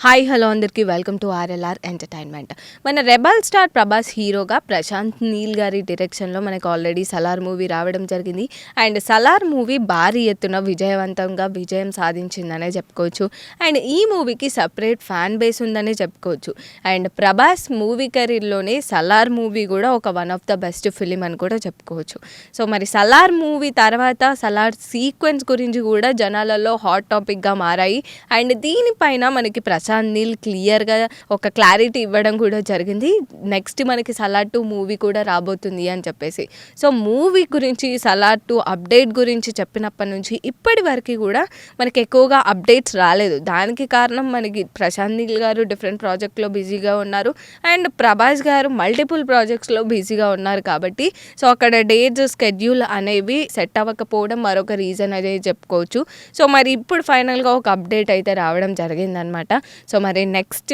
Hi hello అందరికీ welcome to RLR entertainment. మన rebel star Prabhas హీరోగా ప్రశాంత్ నీల్ గారి డైరెక్షన్లో మనకు ఆల్రెడీ సలార్ మూవీ రావడం జరిగింది. అండ్ సలార్ మూవీ భారీ ఎత్తున విజయం సాధించిందనే చెప్పుకోవచ్చు. అండ్ ఈ మూవీకి సపరేట్ ఫ్యాన్ బేస్ ఉందనే చెప్పుకోవచ్చు. అండ్ ప్రభాస్ మూవీ కెరీర్లోనే సలార్ మూవీ కూడా ఒక one of the best film అని కూడా చెప్పుకోవచ్చు. సో మరి సలార్ మూవీ తర్వాత సలార్ సీక్వెన్స్ గురించి కూడా జనాలలో హాట్ టాపిక్గా మారాయి. అండ్ దీనిపైన మనకి ప్రశాంత్ నీల్ క్లియర్గా ఒక క్లారిటీ ఇవ్వడం కూడా జరిగింది. నెక్స్ట్ మనకి సలార్ 2 మూవీ కూడా రాబోతుంది అని చెప్పేసి. సో మూవీ గురించి సలార్ 2 అప్డేట్ గురించి చెప్పినప్పటి నుంచి ఇప్పటి వరకు కూడా మనకి ఎక్కువగా అప్డేట్స్ రాలేదు. దానికి కారణం మనకి ప్రశాంత్ నీల్ గారు డిఫరెంట్ ప్రాజెక్ట్లో బిజీగా ఉన్నారు అండ్ ప్రభాస్ గారు మల్టిపుల్ ప్రాజెక్ట్స్లో బిజీగా ఉన్నారు కాబట్టి సో అక్కడ డేట్స్ స్కెడ్యూల్ అనేవి సెట్ అవ్వకపోవడం మరొక రీజన్ అనేది చెప్పుకోవచ్చు. సో మరి ఇప్పుడు ఫైనల్గా ఒక అప్డేట్ అయితే రావడం జరిగిందనమాట. సో మరి నెక్స్ట్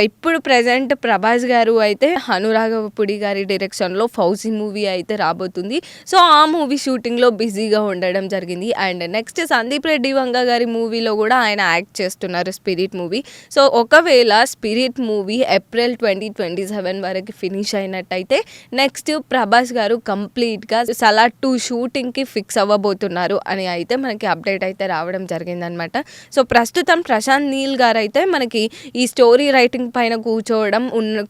ఇప్పుడు ప్రజెంట్ ప్రభాస్ గారు అయితే అనురాగపుడి గారి డైరెక్షన్లో ఫౌజీ మూవీ అయితే రాబోతుంది. సో ఆ మూవీ షూటింగ్లో బిజీగా ఉండడం జరిగింది. అండ్ నెక్స్ట్ సందీప్ రెడ్డి వంగ గారి మూవీలో కూడా ఆయన యాక్ట్ చేస్తున్నారు, స్పిరిట్ మూవీ. సో ఒకవేళ స్పిరిట్ మూవీ ఏప్రిల్ 2027 వరకు ఫినిష్ అయినట్టయితే నెక్స్ట్ ప్రభాస్ గారు కంప్లీట్గా సలార్ 2 షూటింగ్కి ఫిక్స్ అవ్వబోతున్నారు అని అయితే మనకి అప్డేట్ అయితే రావడం జరిగిందనమాట. సో ప్రస్తుతం ప్రశాంత్ నీల్ గారు అయితే మనకి ఈ స్టోరీ రైటింగ్ పైన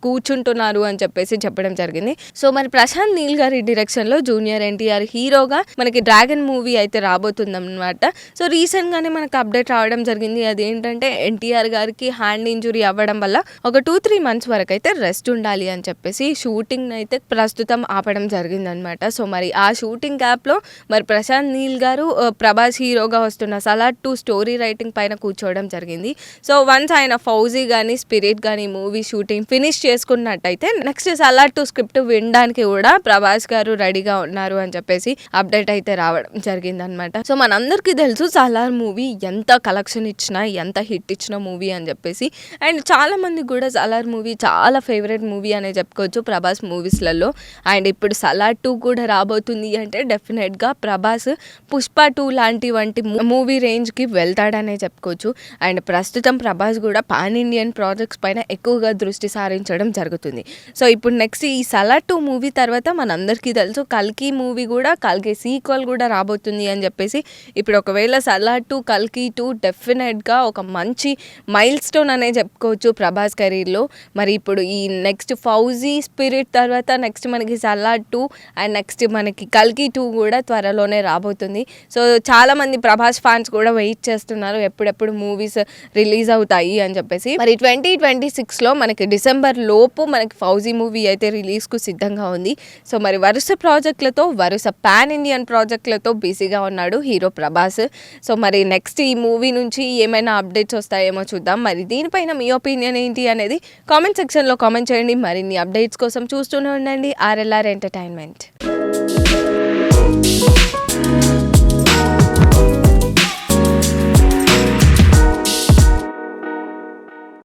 కూర్చుంటున్నారు అని చెప్పడం జరిగింది. సో మరి ప్రశాంత్ నీల్ గారి డైరెక్షన్లో జూనియర్ ఎన్టీఆర్ హీరోగా మనకి డ్రాగన్ మూవీ అయితే రాబోతుందన్నమాట. సో రీసెంట్గానే మనకు అప్డేట్ రావడం జరిగింది. అదేంటంటే ఎన్టీఆర్ గారికి హ్యాండ్ ఇంజురీ అవ్వడం వల్ల ఒక 2-3 months వరకు అయితే రెస్ట్ ఉండాలి అని చెప్పేసి షూటింగ్ అయితే ప్రస్తుతం ఆపడం జరిగిందనమాట. సో మరి ఆ షూటింగ్ గ్యాప్లో మరి ప్రశాంత్ నీల్ గారు ప్రభాస్ హీరోగా వస్తున్న సలార్ 2 స్టోరీ రైటింగ్ పైన కూర్చోవడం జరిగింది. సో వన్స్ ఆయన ఫౌజీ కానీ స్పిరిట్ కానీ మూవీ షూటింగ్ ఫినిష్ చేసుకున్నట్టయితే నెక్స్ట్ సలార్ 2 స్క్రిప్ట్ వినడానికి కూడా ప్రభాస్ గారు రెడీగా ఉన్నారు అని చెప్పేసి అప్డేట్ అయితే రావడం జరిగిందనమాట. సో మనందరికీ తెలుసు సలార్ మూవీ ఎంత కలెక్షన్ ఇచ్చినా ఎంత హిట్ ఇచ్చిన మూవీ అని చెప్పేసి. అండ్ చాలా మందికి కూడా సలార్ మూవీ చాలా ఫేవరెట్ మూవీ అనే చెప్పుకోవచ్చు ప్రభాస్ మూవీస్లలో. అండ్ ఇప్పుడు సలార్ 2 కూడా రాబోతుంది అంటే డెఫినెట్గా ప్రభాస్ పుష్ప 2 లాంటి మూవీ రేంజ్కి వెళ్తాడనే చెప్పుకోవచ్చు. అండ్ ప్రస్తుతం ప్రభాస్ కూడా పాన్ ఇండియన్ ప్రాజెక్ట్స్ పైన ఎక్కువగా దృష్టి సారించడం జరుగుతుంది. సో ఇప్పుడు నెక్స్ట్ ఈ సలార్ 2 మూవీ తర్వాత మనందరికీ తెలుసు కల్కి మూవీ కూడా, కల్కి సీక్వెల్ కూడా రాబోతుంది అని చెప్పేసి. ఇప్పుడు ఒకవేళ సలార్ 2 కల్కి 2 డెఫినెట్గా ఒక మంచి మైల్ స్టోన్ అనే చెప్పుకోవచ్చు ప్రభాస్ కెరీర్లో. మరి ఇప్పుడు ఈ నెక్స్ట్ ఫౌజీ స్పిరిట్ తర్వాత నెక్స్ట్ మనకి సలార్ 2 అండ్ నెక్స్ట్ మనకి కల్కి 2 కూడా త్వరలోనే రాబోతుంది. సో చాలామంది ప్రభాస్ ఫ్యాన్స్ కూడా వెయిట్ చేస్తున్నారు ఎప్పుడెప్పుడు మూవీస్ రిలీజ్ అవుతాయి అని చెప్పేసి. మరి 2026లో మనకి డిసెంబర్ లోపు మనకి ఫౌజీ మూవీ అయితే రిలీజ్కు సిద్ధంగా ఉంది. సో మరి వరుస పాన్ ఇండియన్ ప్రాజెక్టులతో బిజీగా ఉన్నాడు హీరో ప్రభాస్. సో మరి నెక్స్ట్ ఈ మూవీ నుంచి ఏమైనా అప్డేట్స్ వస్తాయేమో చూద్దాం. మరి దీనిపైన మీ ఒపీనియన్ ఏంటి అనేది కామెంట్ సెక్షన్లో కామెంట్ చేయండి. మరిన్ని అప్డేట్స్ కోసం చూస్తూనే ఉండండి ఆర్ఎల్ఆర్ ఎంటర్టైన్మెంట్.